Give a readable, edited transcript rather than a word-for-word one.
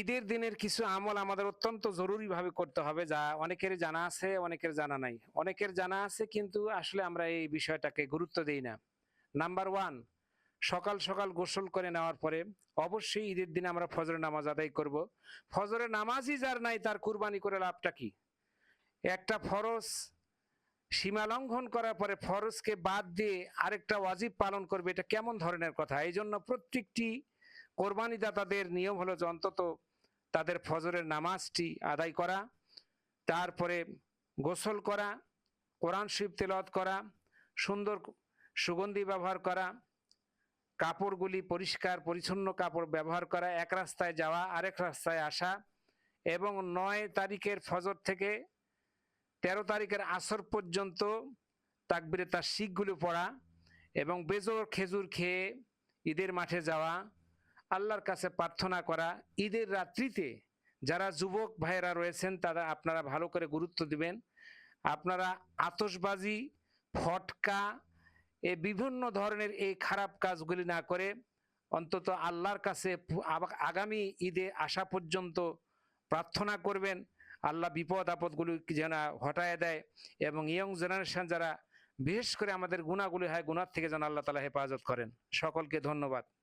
ঈদের দিনের কিছু আমল আমাদের অত্যন্ত জরুরিভাবে করতে হবে, যা অনেকের জানা আছে, অনেকের জানা নাই। অনেকের জানা আছে কিন্তু আসলে আমরা এই বিষয়টাকে গুরুত্ব দেই না। নাম্বার 1, সকাল সকাল গোসল করে নেওয়ার পরে অবশ্যই ঈদের দিনে আমরা ফজরের নামাজ আদায় করব। ফজরের নামাজই যার নাই তার কুরবানি করে লাভটা কি? একটা ফরজ সীমা লঙ্ঘন করার পরে ফরজকে বাদ দিয়ে আরেকটা ওয়াজিব পালন করবে, এটা কেমন ধরনের কথা? এই জন্য প্রত্যেকটি কোরবানি দাতাদের নিয়ম হলো যে অন্তত তাদের ফজরের নামাজটি আদায় করা, তারপরে গোসল করা, কোরআন শরীফ তেলাওয়াত করা, সুন্দর সুগন্ধি ব্যবহার করা, কাপড়গুলি পরিষ্কার পরিচ্ছন্ন কাপড় ব্যবহার করা, এক রাস্তায় যাওয়া আরেক রাস্তায় আসা, এবং 9 তারিখের ফজর থেকে 13 তারিখের আসর পর্যন্ত তাকবীরে তাশরিকগুলো পড়া এবং বেজোড় খেজুর খেয়ে ঈদের মাঠে যাওয়া, আল্লাহর কাছে প্রার্থনা করা। ঈদের রাত্রিতে যারা যুবক ভাইয়েরা রয়েছেন তারা আপনারা ভালো করে গুরুত্ব দিবেন। আপনারা আতশবাজি, ফটকা, বিভিন্ন ধরনের এই খারাপ কাজগুলি না করে অন্তত আল্লাহর কাছে আগামী ঈদে আসা পর্যন্ত প্রার্থনা করবেন। আল্লাহ বিপদ আপদগুলি যেন হটায় দেয় এবং ইয়ং জেনারেশন যারা বিশেষ করে আমাদের গুণাগুলি হয়, গুনার থেকে যেন আল্লাহ তাআলা হেফাজত করেন। সকলকে ধন্যবাদ।